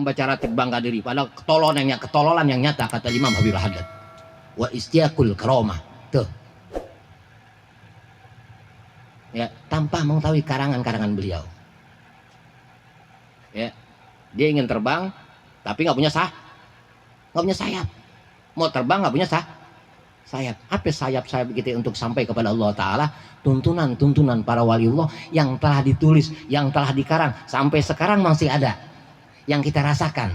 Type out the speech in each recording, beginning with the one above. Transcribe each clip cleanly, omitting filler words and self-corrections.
membaca ratib bangga diri, padahal ketololan yang nyata kata Imam Habibul Haddad. Wa istiaqul karomah. Tuh. Ya, tanpa mengetahui karangan-karangan beliau. Ya, dia ingin terbang, tapi nggak punya sayap. Mau terbang nggak punya sayap. Apa sayap-sayap kita untuk sampai kepada Allah Ta'ala? Tuntunan para waliullah yang telah ditulis, yang telah dikarang, sampai sekarang masih ada, yang kita rasakan.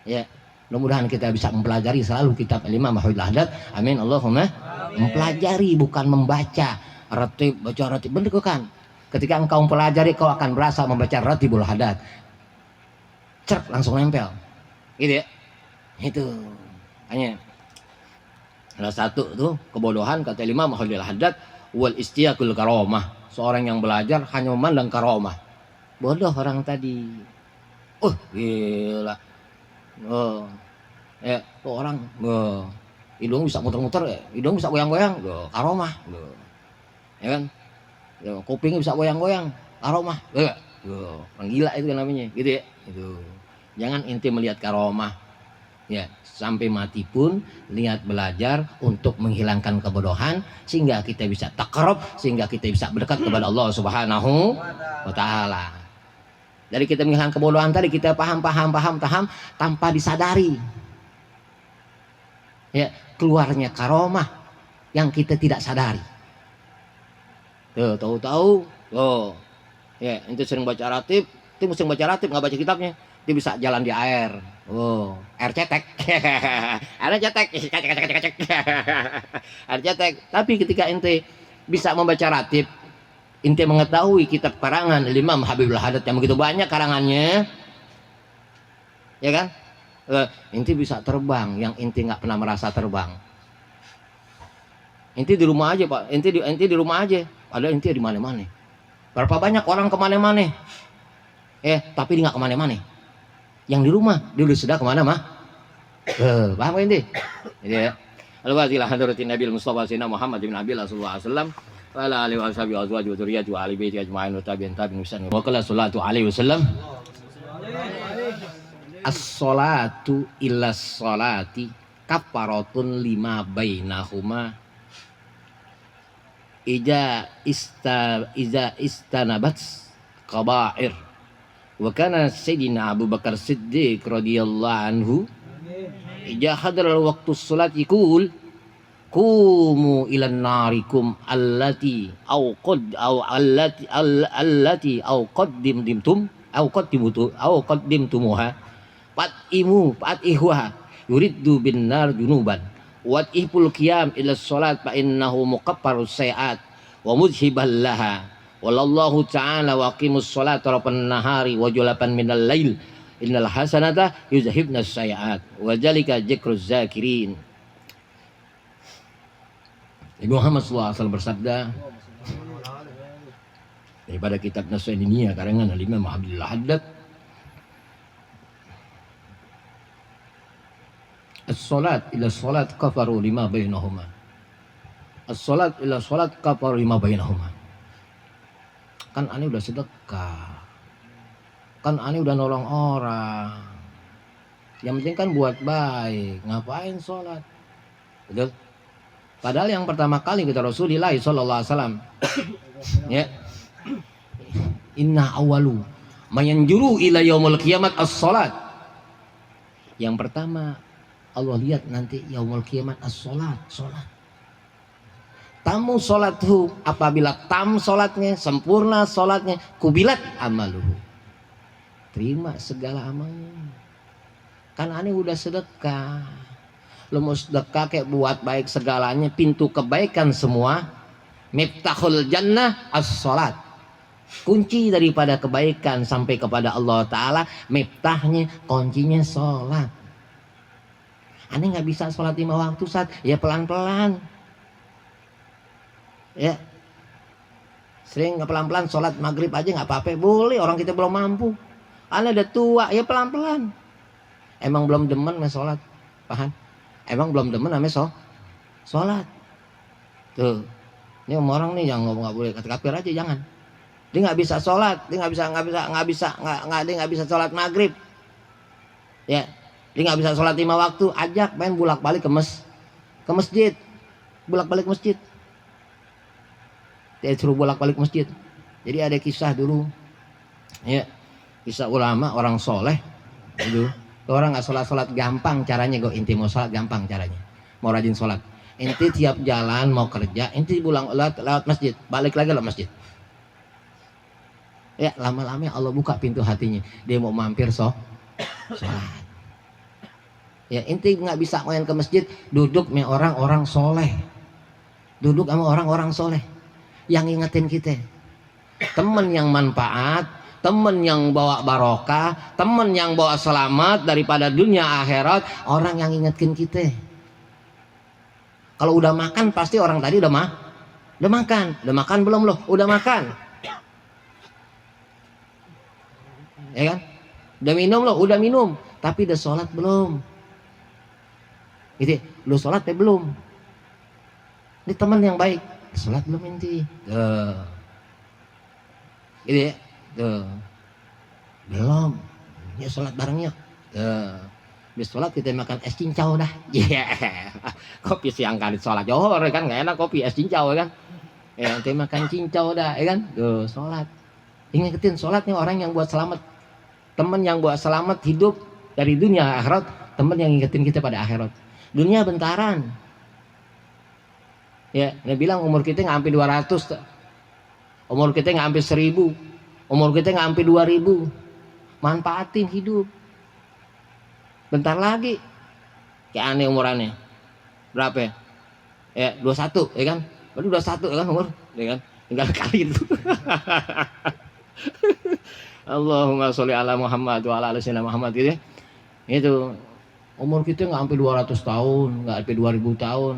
Ya, mudah-mudahan kita bisa mempelajari selalu kitab Imam Habibul Haddad. Amin Allahumma. Mempelajari bukan membaca. Baca ratib, bener kan? Ketika engkau mempelajari, kau akan berasa membaca Ratibul Haddad. Cerp, langsung nempel. Gitu ya. Itu. Hanya salah satu tuh kebodohan kata Imam Habibul Haddad, wal istiaqul karomah. Seorang yang belajar hanya memandang karomah. Bodoh orang tadi. Gila. Orang hidung bisa muter-muter, hidung bisa goyang-goyang, karomah. Ya kan? Kupingnya bisa goyang-goyang, karomah. Orang gila itu kan namanya, gitu ya. Itu. Jangan inti melihat karomah. Ya, sampai mati pun niat belajar untuk menghilangkan kebodohan sehingga kita bisa takarrub, sehingga kita bisa berdekat kepada Allah Subhanahu wa Ta'ala. Dari kita menghilangkan kebodohan tadi, kita paham tanpa disadari. Ya, keluarnya karomah yang kita tidak sadari. Tahu-tahu, ya, itu sering baca ratib, itu sering baca ratib, nggak baca kitabnya, dia bisa jalan di air. Air cetek, air cetek, air cetek. Tapi ketika ente bisa membaca ratib, ente mengetahui kitab karangan Imam Habibul Haddad yang begitu banyak karangannya, ya kan? Ente bisa terbang yang ente nggak pernah merasa terbang. Ente di rumah aja pak, ente di rumah aja. Ada ente di mana-mana. Berapa banyak orang kemana-mana, tapi dia nggak kemana-mana. Yang di rumah dia sudah kemana mah? Paham ente? Ya. Alhamdulillah hadratin Nabi Mustafa Sayyidina Muhammad bin Nabi sallallahu alaihi wasallam wa ala alihi wa sahbihi wa azwajihi wa dzurriyyatihi wa ahli baiti ajma'in wa tabi'in musan. Wa qala sallallahu alaihi wasallam as-salatu illa salati kafaratun lima bainahuma Iza istanabat kaba'ir. Wa kana Sayyidina Abu Bakar Siddiq radhiyallahu anhu Iza hadara waktu salat yaqul qumu ila narikum allati qaddimtumuha fat'ihuha yuriddu bin nar junuban wat'ihul qiyam ila sholat fa innahu muqaffarus sayiat wa mudhibal laha wallahu ta'ala waqimus sholat tarapan nahari wa julapan minal lail innal hasanata yuzhibnas sayiat wa zalika dzikruz zakirin. Nabi Muhammad SAW bersabda daripada kitab Nasrani karangan Imam Habibul Haddad, as-salat ila salat kafaru lima bainahuma. As-salat ila salat kafaru lima bainahuma. Kan ani udah sedekah. Kan ani udah nolong orang. Yang penting kan buat baik. Ngapain salat? Betul? Padahal yang pertama kali kata Rasulullah sallallahu alaihi wasallam, ya. Inna awalu mayanjuru ila yaumul kiamat as-salat. Yang pertama Allah lihat nanti yaumul kiamat as-salat, salat. Tamu salathu, apabila tam salatnya, sempurna salatnya, kubilat amaluhu. Terima segala amalnya. Kan ani udah sedekah. Lu mau sedekah kayak buat baik segalanya, pintu kebaikan semua. Miftahul jannah as-salat. Kunci daripada kebaikan sampai kepada Allah Ta'ala, miftahnya, kuncinya salat. Aneh nggak bisa sholat 5 waktu saat, ya pelan-pelan, ya sering nggak pelan-pelan sholat maghrib aja nggak apa-apa, boleh, orang kita belum mampu. Aneh udah tua, ya pelan-pelan. Emang belum demen sama sholat, paham? Emang belum demen sama sholat. Tuh, ini orang nih yang nggak boleh kata kafir aja, jangan. Dia nggak bisa sholat, dia nggak bisa sholat maghrib. Ya, dia nggak bisa sholat 5 waktu, ajak main bolak-balik ke masjid, bolak-balik masjid. Dia suruh bolak-balik masjid. Jadi ada kisah dulu, ya, kisah ulama orang soleh itu. Orang nggak sholat gampang caranya, gue inti mau sholat gampang caranya, mau rajin sholat. Inti tiap jalan mau kerja, inti pulang lewat masjid, balik lagi lewat masjid. Ya lama-lama Allah buka pintu hatinya, dia mau mampir sholat. Ya inti nggak bisa main ke masjid, duduk sama orang-orang soleh, duduk sama orang-orang soleh yang ingetin kita, temen yang manfaat, temen yang bawa barokah, temen yang bawa selamat daripada dunia akhirat, orang yang ingetin kita. Kalau udah makan pasti orang tadi udah makan belum loh, udah makan, ya kan? Udah minum loh, udah minum, tapi udah sholat belum? Gitu, lu sholat belum? Ini teman yang baik, sholat belum inti? Gitu ya, belum, ya sholat barengnya. Habis sholat kita makan es cincau dah. Yeah. Kopi siang kali sholat johor kan nggak enak kopi es cincau kan. Ya nanti makan cincau dah, ya kan? Sholat. Ingetin sholatnya orang yang buat selamat, teman yang buat selamat hidup dari dunia akhirat, teman yang ingetin kita pada akhirat. Dunia bentaran. Ya, dia bilang umur kita nggak sampai 200, umur kita nggak sampai 1000, umur kita nggak sampai 2000. Manfaatin hidup. Bentar lagi. Kayak aneh umurannya. Berapa ya? Ya 21, ya kan? Baru 21 ya kan umur, ya kan? Tinggal kali itu. Allahumma sholli ala Muhammad wa ala ali sayyidina Muhammad gitu ya. Itu umur kita nggak sampai 200 tahun, nggak sampai 2000 tahun.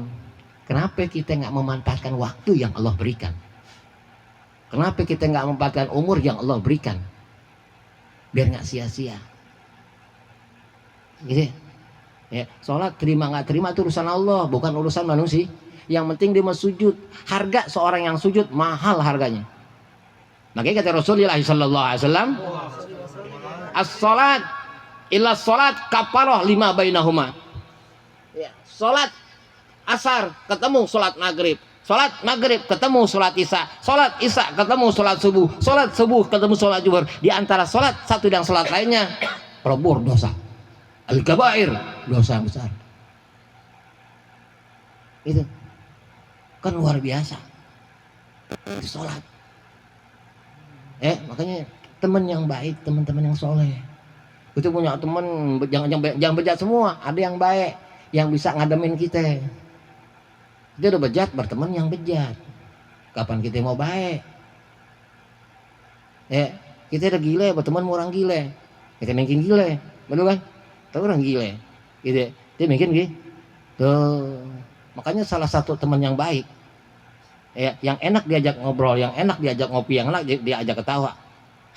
Kenapa kita nggak memanfaatkan waktu yang Allah berikan? Kenapa kita nggak memanfaatkan umur yang Allah berikan? Biar nggak sia-sia. Gitu ya. Sholat terima nggak terima itu urusan Allah, bukan urusan manusia. Yang penting dia mau sujud. Harga seorang yang sujud mahal harganya. Makanya kata Rasulullah sallallahu alaihi wasallam, as-salat illa salat kafaroh lima bainahuma. Ya, salat asar ketemu salat maghrib, salat maghrib ketemu salat isya, salat isya ketemu salat subuh, salat subuh ketemu salat zuhur. Di antara salat satu dan salat lainnya probur dosa, al-kabair, dosa besar. Itu kan luar biasa. Itu salat. Makanya teman yang baik, teman-teman yang soleh. Itu punya teman jangan bejat semua, ada yang baik yang bisa ngademin kita. Dia udah bejat berteman yang bejat. Kapan kita mau baik? Kita udah gile berteman sama orang gile. Kita mungkin gile, betul kan? Tapi orang gile. Gitu. Dia mungkin gitu. Tuh. Makanya salah satu teman yang baik, yang enak diajak ngobrol, yang enak diajak ngopi, yang enak diajak ketawa,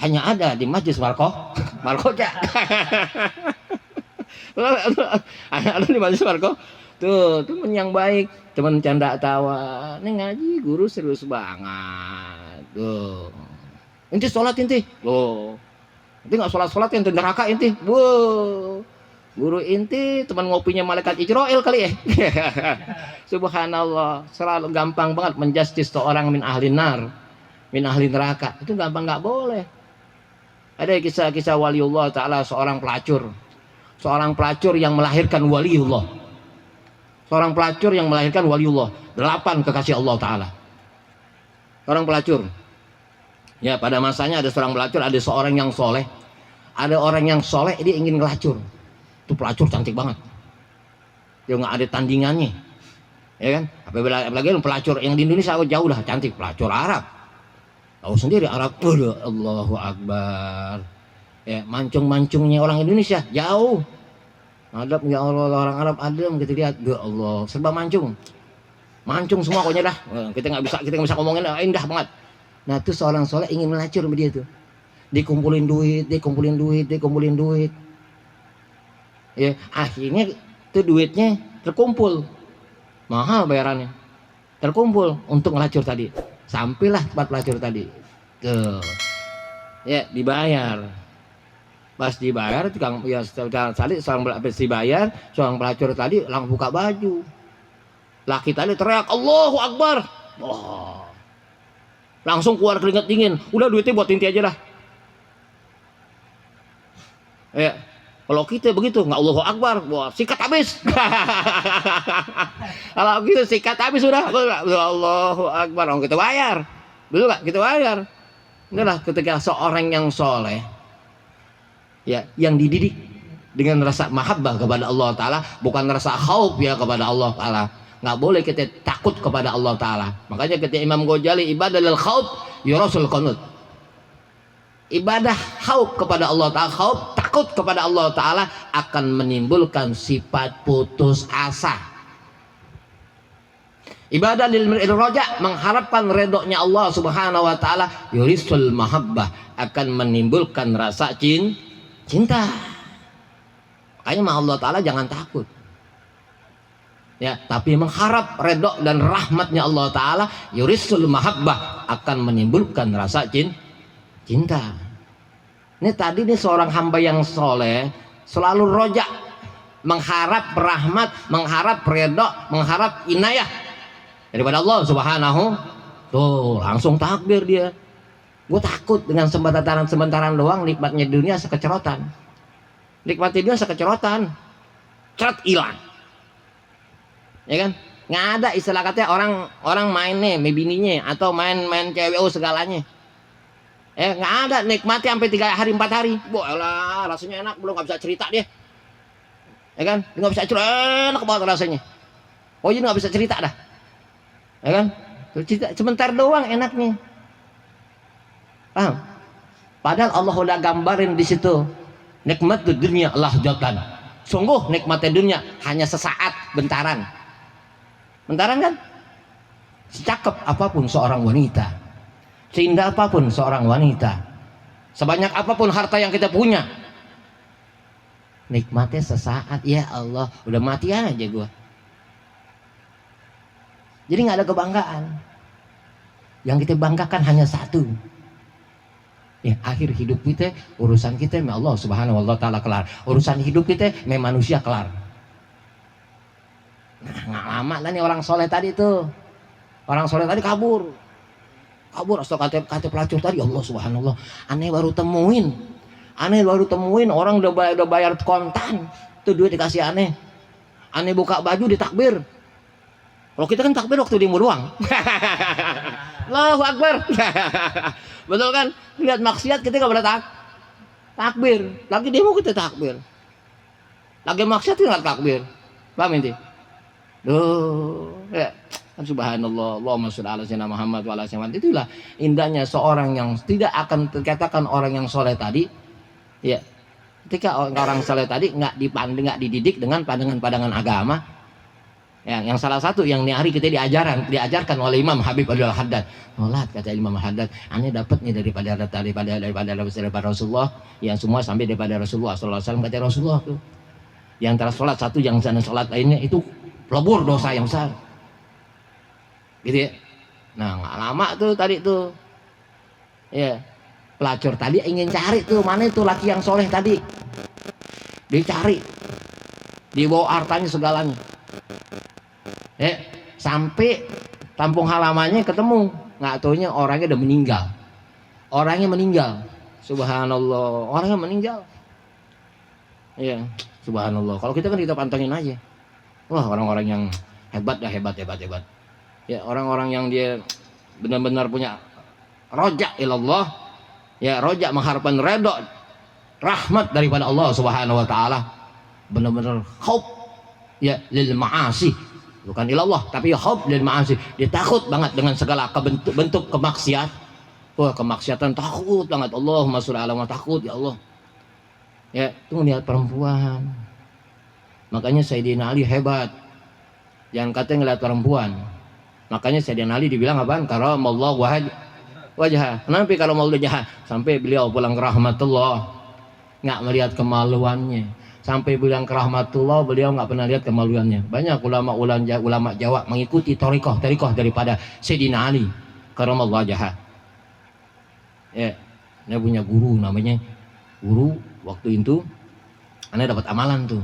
hanya ada di Masjid Markoja. Ada di Masjid Marko. Tuh, teman yang baik, teman canda tawa. Ini ngaji guru serius banget. Tuh. Inti sholat inti. Tuh. Inti nggak sholat inti neraka inti. Wow. Guru inti teman ngopinya malaikat Ijrail kali ya. Subhanallah, selalu gampang banget menjustis seorang min ahli nar, min ahli neraka. Itu gampang, nggak boleh. Ada kisah-kisah waliullah ta'ala, seorang pelacur yang melahirkan waliullah. Seorang pelacur yang melahirkan waliullah, 8 kekasih Allah ta'ala. Seorang pelacur. Ya, pada masanya ada seorang pelacur, ada seorang yang soleh. Ada orang yang soleh, dia ingin ngelacur. Itu pelacur cantik banget. Dia nggak ada tandingannya. Ya kan? Apalagi pelacur yang di Indonesia jauh dah cantik, pelacur Arab. Tahu sendiri Arab, Allahu Akbar. Ya, mancung-mancungnya orang Indonesia jauh. Adab ya Allah, orang Arab adem kita lihat, ya Allah, serba mancung semua pokoknya dah. Kita nggak bisa ngomongin, indah banget. Nah itu seorang soleh ingin melacur sama dia tuh, dikumpulin duit. Ya akhirnya tuh duitnya terkumpul, mahal bayarannya, terkumpul untuk ngelacur tadi. Sampailah tempat pelacur tadi, tuh ya dibayar Pas dibayar tukang ya tadi seorang dibayar, seorang pelacur tadi langsung buka baju. Laki tadi teriak Allahu Akbar. Wah. Langsung keluar keringat dingin. Udah duitnya buat inti aja dah. Ya, kalau kita begitu nggak Allahu Akbar, wah sikat habis. Kalau gitu sikat habis sudah. Allahu Akbar, orang kita bayar. Betul nggak? Kita bayar. Inilah ketika seorang yang soleh, ya, yang dididik dengan rasa mahabbah kepada Allah Ta'ala, bukan rasa khauf ya kepada Allah Ta'ala. Nggak boleh kita takut kepada Allah Ta'ala. Makanya ketika Imam Ghazali ibadah lil khauf yurasul qanut. Ibadah khauf kepada Allah Ta'ala, khauf takut kepada Allah Ta'ala akan menimbulkan sifat putus asa. Ibadah lil roja, mengharapkan redoknya Allah Subhanahu wa Ta'ala, yurisul mahabbah, akan menimbulkan rasa cinta. Makanya sama Allah Ta'ala jangan takut. Ya, tapi mengharap redok dan rahmatnya Allah Ta'ala, yurisul mahabbah, akan menimbulkan rasa cinta. Ini tadi nih seorang hamba yang soleh selalu roja, mengharap rahmat, mengharap redok, mengharap inayah daripada Allah Subhanahu. Tuh langsung takbir dia. Gue takut dengan sementara doang nikmatnya dunia sekecerotan. Nikmatnya dunia sekecerotan, ceret hilang. Ya kan? Nggak ada istilah katanya orang main nih, bininya atau main cewek segalanya. Nggak ada nikmatnya sampai 3 hari 4 hari. Bolah rasanya enak, belum nggak bisa cerita dia. Ya kan? Nggak bisa cerita, enak banget rasanya. Oh jadi nggak bisa cerita dah. Ya kan? Cerita sebentar doang enaknya. Paham? Padahal Allah udah gambarin di situ. Nikmat dunia Allah jatan. Sungguh nikmatnya dunia hanya sesaat, bentaran. Bentaran kan? Secakep apapun seorang wanita, seindah apapun seorang wanita, sebanyak apapun harta yang kita punya, nikmatnya sesaat. Ya Allah, udah mati aja gua. Jadi nggak ada kebanggaan. Yang kita banggakan hanya satu. Ya, akhir hidup kita, urusan kita sama Allah Subhanahu wa Ta'ala kelar. Urusan hidup kita sama manusia kelar. Nah, nggak lama lah nih orang soleh tadi tuh. Orang soleh tadi kabur. Atau kata pelacur tadi, Allah Subhanallah, aneh baru temuin orang udah bayar kontan. Tuh duit dikasih aneh. Aneh buka baju ditakbir. Kalau kita kan takbir waktu demo doang. Allahu Akbar. Betul kan? Lihat maksiat kita nggak boleh takbir. Lagi demo kita takbir. Lagi maksiat kita nggak takbir. Paham inti? Duh, ya. Subhanallah, Allahumma sholli ala sayyidina Muhammad wa ala sayyidina. Itulah indahnya seorang yang tidak akan dikatakan orang yang soleh tadi. Ya, ketika orang soleh tadi nggak dipandang, nggak dididik dengan pandangan agama. Ya, yang salah satu yang nih hari kita diajarkan oleh Imam Habib Abdul Haddad. Sholat kata Imam Haddad, aneh dapat nih daripada Rasulullah, yang semua sampai daripada Rasulullah sallallahu alaihi wasallam. Kata Rasulullah tuh, yang antara sholat satu yang sana sholat lainnya itu pelebur dosa yang besar. Gitu ya. Nah, nggak lama tuh tadi tuh. Ya, pelacur tadi ingin cari tuh mana itu laki yang soleh tadi. Dicari, dibawa hartanya segalanya. Sampai kampung halamannya ketemu, nggak taunya orangnya udah meninggal. Subhanallah, orangnya meninggal. Iya, subhanallah. Kalau kita kan kita pantengin aja. Wah, orang-orang yang hebat. Ya, orang-orang yang dia benar-benar punya roja ilallah, ya roja mengharapkan redha, rahmat daripada Allah Subhanahu wa Ta'ala, benar-benar khauf ya lil ma'asi, bukan ilallah tapi khauf lil ma'asi. Dia takut banget dengan segala bentuk kemaksiatan. Wah, kemaksiatan takut banget. Allahumma sholli ala Muhammad, takut ya Allah. Ya, itu melihat perempuan. Makanya Sayyidina Ali hebat. Jangan katanya ngeliat perempuan. Makanya Sayyidina Ali dibilang apaan? Karamallahu wajah. Kenapa kalau mau wajah? Sampai beliau pulang ke rahmatullah nggak melihat kemaluannya. Sampai bilang ke rahmatullah, beliau nggak pernah lihat kemaluannya. Banyak ulama Jawa mengikuti thariqah daripada Sayyidina Ali karamallahu wajah. Ya, dia punya guru namanya Guru waktu itu ana dapat amalan tuh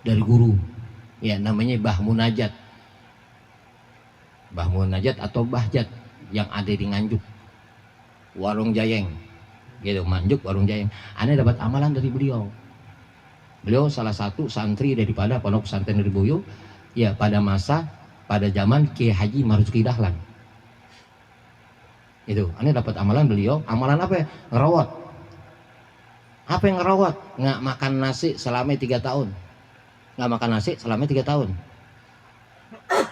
dari guru, ya namanya Bah Munajat. Bah Munajat atau Bahjat yang ada di Nganjuk, Warung Jayeng, gitu, Nganjuk Warung Jayeng. Ana dapat amalan dari beliau. Beliau salah satu santri daripada Pondok Pesantren Riboyo, ya pada zaman Kiai Haji Marzuki Dahlan. Itu, ana dapat amalan beliau. Amalan apa ya? Ngerawat. Apa yang ngerawat? Nggak makan nasi selama 3 tahun. Nggak makan nasi selama 3 tahun.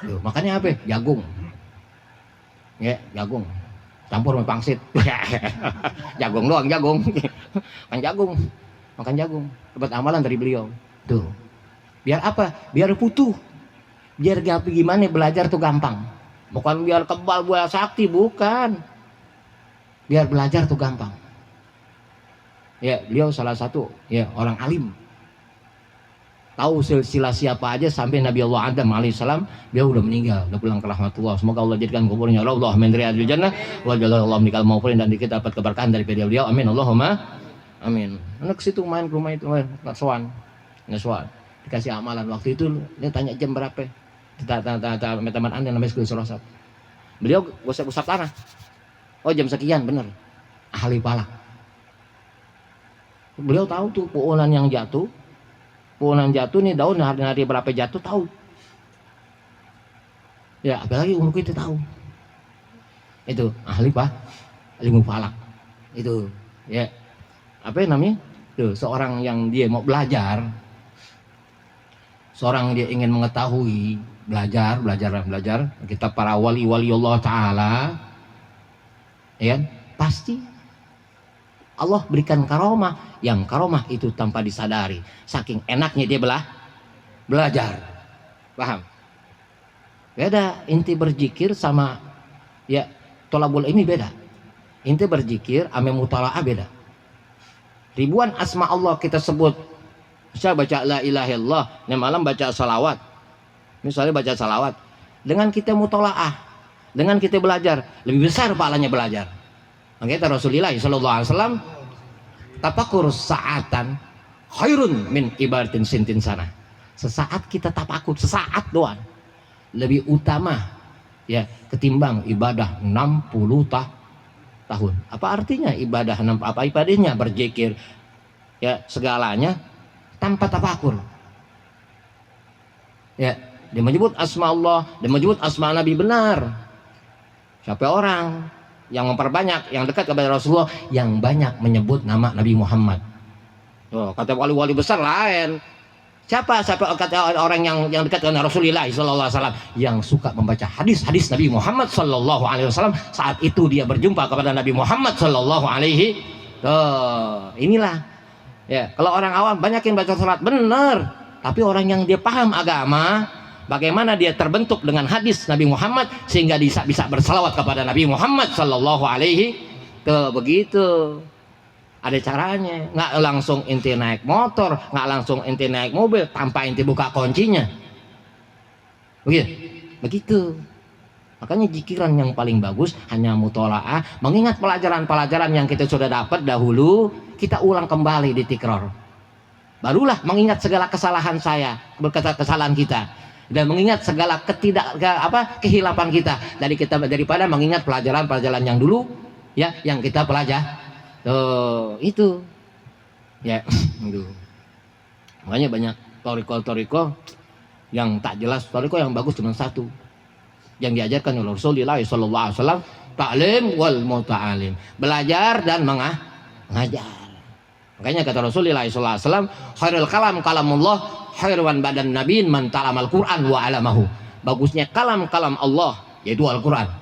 Tuh, makannya apa? Jagung. Ya, jagung. Campur sama pangsit. Jagung doang, jagung. Makan jagung. Makan jagung. Dapat amalan dari beliau. Tuh. Biar apa? Biar putuh. Biar gimana belajar tuh gampang. Bukan biar kebal buah sakti, bukan. Biar belajar tuh gampang. Ya, beliau salah satu ya orang alim. Tahu silsilah siapa aja sampai Nabi Allah Adam alaihissalam, dia udah meninggal, udah pulang ke rahmatullah. Semoga Allah jadikan kuburnya Allah min riyadil jannah wa jazakallahu mikal maufin, dan kita dapat keberkahan dari beliau. Amin Allahumma amin. Anak situ main ke rumah itu, nggak sowan. Dikasih amalan waktu itu, dia tanya jam berapa. Teman Anda namanya sekali sorosat. Beliau gosap tanah. Oh jam sekian, bener. Ahli palak. Beliau tahu tuh puunan yang jatuh. Puunan jatuh nih, daun hari berapa jatuh tahu. Ya apalagi umur kita tahu. Itu ahli ilmu falak. Itu ya apa namanya? Tuh seorang yang dia mau belajar, seorang dia ingin mengetahui, belajar. Kita para wali Allah Taala, ya pasti Allah berikan karomah, yang karomah itu tanpa disadari. Saking enaknya dia belajar. Paham? Beda inti berzikir sama ya tolabul ini beda. Inti berzikir ame mutalaah beda. Ribuan asma Allah kita sebut. Saya baca la ilaha illallah, nih malam baca salawat. Misalnya baca salawat. Dengan kita mutalaah, dengan kita belajar, lebih besar pahalanya belajar. Makanya Rasulullah sallallahu alaihi wasallam, tafakur sa'atan khairun min ibadatin sintin sana. Sesaat kita tafakur, sesaat doang, lebih utama ya ketimbang ibadah 60 tahun. Apa artinya ibadah? Apa ibadahnya? Berzikir ya segalanya tanpa tafakur. Ya, dia menyebut asma Allah, dia menyebut asma Nabi benar. Siapa orang yang memperbanyak, yang dekat kepada Rasulullah, yang banyak menyebut nama Nabi Muhammad. Oh, kata wali-wali besar lain. Siapa kata orang yang dekat dengan Rasulullah sallallahu alaihi wasallam, yang suka membaca hadis-hadis Nabi Muhammad sallallahu alaihi wasallam, saat itu dia berjumpa kepada Nabi Muhammad sallallahu alaihi. Inilah. Ya, kalau orang awam banyakin baca salat benar, tapi orang yang dia paham agama, bagaimana dia terbentuk dengan hadis Nabi Muhammad sehingga bisa bersalawat kepada Nabi Muhammad sallallahu alaihi. Begitu. Ada caranya, nggak langsung inti naik motor, nggak langsung inti naik mobil tanpa inti buka kuncinya. Begitu. Makanya zikiran yang paling bagus hanya mutolaah, mengingat pelajaran-pelajaran yang kita sudah dapat dahulu, kita ulang kembali di tikror. Barulah mengingat segala kesalahan saya, kesalahan kita, dan mengingat segala kehilapan kita daripada mengingat pelajaran-pelajaran yang dulu ya yang kita pelajari. Itu ya itu. Makanya banyak toriko yang tak jelas. Toriko yang bagus cuma satu, yang diajarkan oleh Rasulullah sallallahu alaihi wasallam, ta'lim wal muta'alim, belajar dan mengajar. Makanya kata Rasulullah sallallahu alaihi wasallam, khairul kalam kalamullah, khairun badan nabiin man ta'lamal Qur'an wa 'alamahu. Bagusnya kalam Allah, yaitu Al-Qur'an.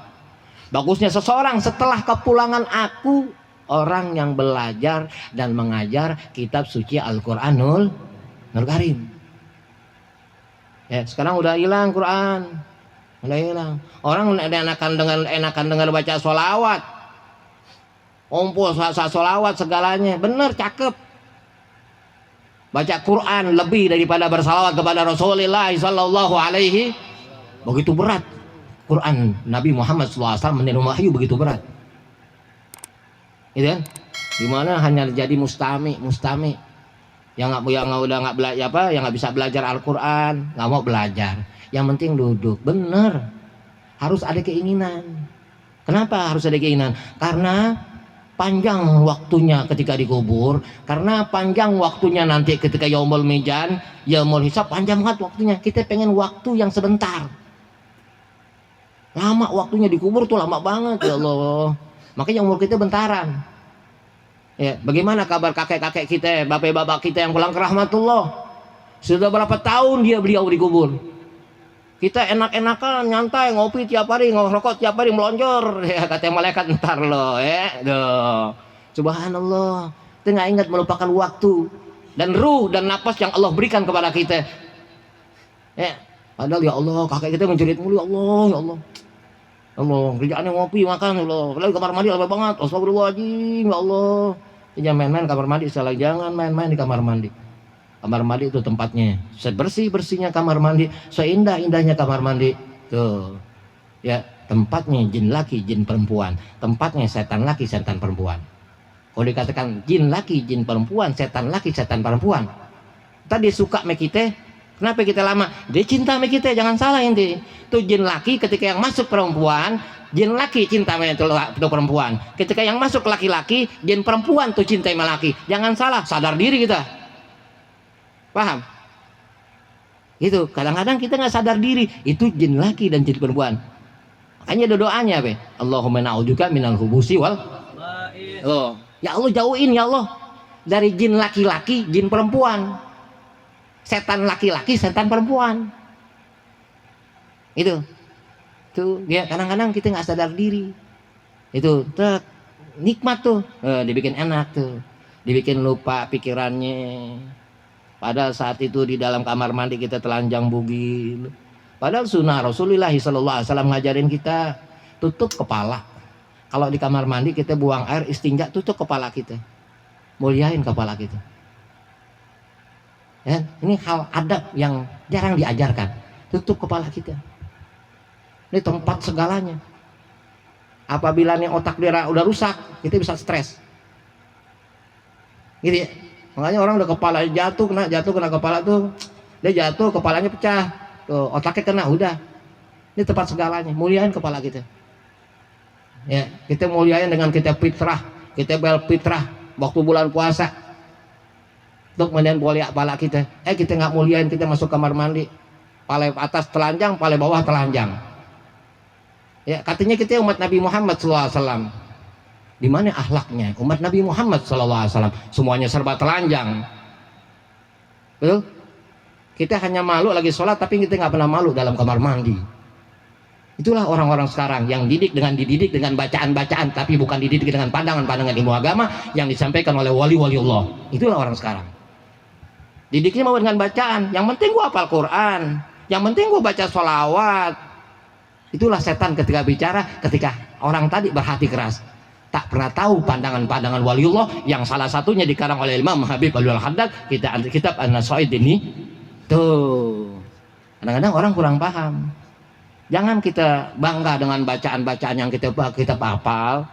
Bagusnya seseorang setelah kepulangan aku, orang yang belajar dan mengajar kitab suci Al-Quranul Karim. Ya, sekarang udah hilang Quran, udah hilang. Orang enakan dengar baca sholawat, ompol sholawat segalanya, bener cakep. Baca Quran lebih daripada bersalawat kepada Rasulullah Sallallahu Alaihi. Begitu berat Quran Nabi Muhammad SAW menerima wahyu, begitu berat. Gitu kan? Dimana hanya jadi mustami. yang nggak bisa belajar Al-Quran, nggak mau belajar. Yang penting duduk, bener. Harus ada keinginan. Kenapa harus ada keinginan? Karena panjang waktunya ketika dikubur, karena panjang waktunya nanti ketika yaumul mizan, yaumul hisab, panjang banget waktunya. Kita pengen waktu yang sebentar. Lama waktunya dikubur tuh lama banget ya Allah. Makanya umur kita bentaran. Ya, bagaimana kabar kakek-kakek kita, bapak-bapak kita yang pulang ke rahmatullah? Sudah berapa tahun beliau dikubur? Kita enak-enakan nyantai ngopi tiap hari, ngerokok tiap hari, melonjor ya kata malaikat ntar loh ya. Subhanallah, kita nggak ingat melupakan waktu dan ruh dan napas yang Allah berikan kepada kita. Ya, padahal ya Allah kakek kita menjerit mulu, ya Allah, Allah kerjaannya ngopi makan, Allah lagi kamar mandi lama banget, astagfirullahaladzim, ya Allah. Jangan main-main kamar mandi, jangan main-main di kamar mandi. Kamar mandi itu tempatnya sebersih-bersihnya kamar mandi, seindah-indahnya kamar mandi. Tuh. Ya, tempatnya jin laki, jin perempuan. Tempatnya setan laki, setan perempuan. Kalau dikatakan jin laki, jin perempuan, setan laki, setan perempuan. Tadi suka sama kita, kenapa kita lama? Dia cinta sama kita, jangan salah inti. Tuh jin laki ketika yang masuk perempuan, jin laki cinta sama itu perempuan. Ketika yang masuk laki-laki, jin perempuan tuh cinta sama laki. Jangan salah, sadar diri kita. Paham? Itu kadang-kadang kita nggak sadar diri itu jin laki dan jin perempuan. Makanya ada doanya, be. Allahumma na'udzubika minal khubusi wal. Oh, ya Allah jauhin ya Allah dari jin laki-laki, jin perempuan. Setan laki-laki, setan perempuan. Itu. Tuh, ya kadang-kadang kita nggak sadar diri. Itu, nikmat tuh. Dibikin enak tuh. Dibikin lupa pikirannya. Padahal saat itu di dalam kamar mandi kita telanjang bugil. Padahal sunnah Rasulullah SAW ngajarin kita tutup kepala. Kalau di kamar mandi kita buang air istinja, tutup kepala kita. Muliain kepala kita. Ya, ini hal adab yang jarang diajarkan. Tutup kepala kita. Ini tempat segalanya. Apabila nih otak dia udah rusak, kita bisa stres. Gitu ya. Makanya orang udah kepala jatuh kena kepala tuh, dia jatuh kepalanya pecah, tuh otaknya kena, udah. Ini tempat segalanya, muliain kepala kita. Ya, kita muliain dengan kita fitrah, kita bel fitrah waktu bulan puasa. Untuk kemudian mulia kepala kita. Kita nggak muliain, kita masuk kamar mandi, pala atas telanjang, pala bawah telanjang. Ya, katanya kita umat Nabi Muhammad SAW. Di mana akhlaknya umat Nabi Muhammad SAW? Semuanya serba telanjang. Betul? Kita hanya malu lagi sholat, tapi kita nggak pernah malu dalam kamar mandi. Itulah orang-orang sekarang yang dididik dengan bacaan-bacaan, tapi bukan dididik dengan pandangan-pandangan ilmu agama yang disampaikan oleh wali-wali Allah. Itulah orang sekarang. Didiknya mau dengan bacaan. Yang penting gua hafal Quran. Yang penting gua baca sholawat. Itulah setan ketika bicara, ketika orang tadi berhati keras. Tak pernah tahu pandangan-pandangan waliullah yang salah satunya dikarang oleh Imam Habib Al-Haddad, kitab An-Nasaid ini. Tuh. Kadang-kadang orang kurang paham. Jangan kita bangga dengan bacaan-bacaan yang kita hafal.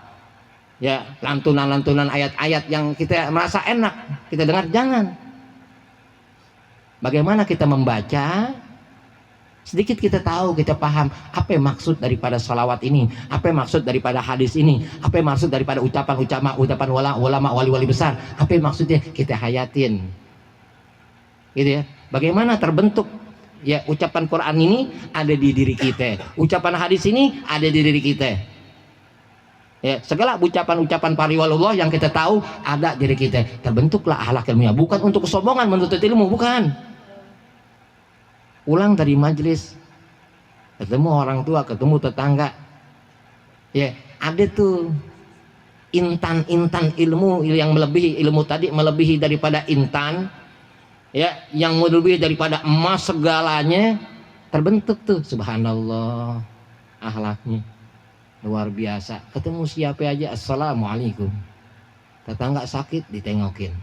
Ya, lantunan-lantunan ayat-ayat yang kita merasa enak kita dengar, jangan. Bagaimana kita membaca? Sedikit kita tahu, kita paham apa yang maksud daripada salawat ini, apa yang maksud daripada hadis ini, apa yang maksud daripada ucapan ulama wali-wali besar, apa yang maksudnya kita hayatin. Gitu ya. Bagaimana terbentuk ya ucapan Quran ini ada di diri kita, ucapan hadis ini ada di diri kita. Ya, segala ucapan-ucapan para waliullah yang kita tahu ada di diri kita. Terbentuklah akhlak ilmiah, bukan untuk kesombongan menuntut ilmu, bukan. Pulang dari majelis, ketemu orang tua, ketemu tetangga, ya ada tuh intan ilmu yang melebihi ilmu tadi, melebihi daripada intan, ya yang melebihi daripada emas segalanya, terbentuk tuh. Subhanallah, akhlaknya luar biasa. Ketemu siapa aja, assalamualaikum. Tetangga sakit ditengokin.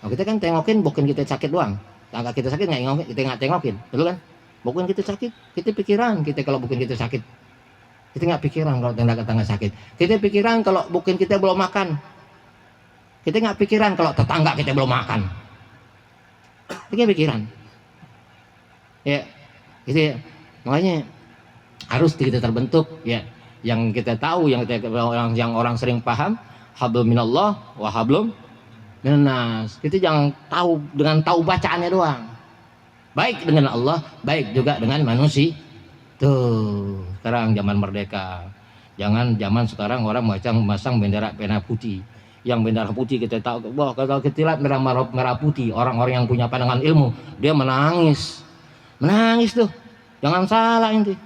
Nah, kita kan tengokin bukan kita sakit doang. Tangga kita sakit kita nggak tengokin, betul kan? Bukan kita sakit, kita pikiran kita kalau bukan kita sakit. Kita nggak pikiran kalau tetangga sakit. Kita pikiran kalau bukan kita belum makan. Kita nggak pikiran kalau tetangga kita belum makan. Kita pikiran. Ya, itu makanya harus kita terbentuk ya. Yang kita tahu, yang orang sering paham, hablum minallah wa hablum minannas. Kita jangan tahu dengan tahu bacaannya doang. Baik dengan Allah, baik juga dengan manusia. Tuh, sekarang zaman merdeka. Jangan zaman sekarang orang masang bendera merah putih. Yang bendera putih kita tahu, wah kalau kita lihat merah putih, orang-orang yang punya pandangan ilmu, dia menangis. Menangis tuh. Jangan salah inti.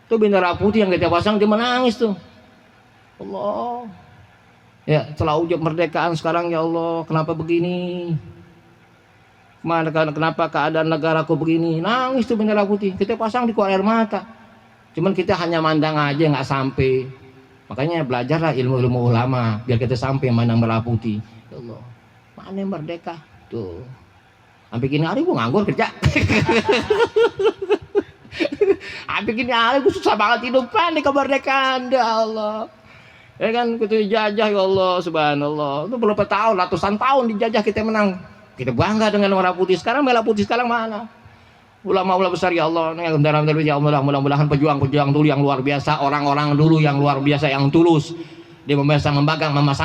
Tuh bendera putih yang kita pasang dia menangis tuh. Allah. Ya, setelah ujian kemerdekaan sekarang ya Allah, kenapa begini? Kenapa keadaan negaraku begini? Nangis tuh bendera putih. Kita pasang di keluar air mata. Cuman kita hanya mandang aja nggak sampai. Makanya belajarlah ilmu-ilmu ulama biar kita sampai mandang merah putih. Ya Allah, mana yang merdeka? Tuh. Sampai kini hari gua nganggur kerja. Sampai kini hari gua susah banget hidupan di kemerdekaan, ya Allah. Ya kan kita dijajah ya Allah, subhanallah. Itu berapa tahun, ratusan tahun dijajah kita menang. Kita bangga dengan merah putih. Sekarang merah putih sekarang mana? Ulama-ulama besar ya Allah, ya Allah, mudah-mudahan pejuang-pejuang dulu yang luar biasa, orang-orang dulu yang luar biasa yang tulus. Dia memasang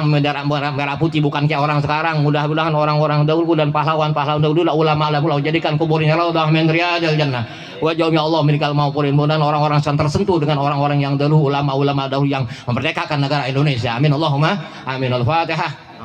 bendera merah putih, bukan kayak orang sekarang. Mudah-mudahan orang-orang dahulu dan pahlawan-pahlawan dahulu, ulama jadikan kuburnya raudhah min riyadil jannah. Wa jauhnya Allah minikal maupurin. Mudah-mudahan orang-orang yang tersentuh dengan orang-orang yang dahulu, ulama-ulama dahulu yang memerdekakan negara Indonesia. Amin Allahumma amin. Al-Fatihah.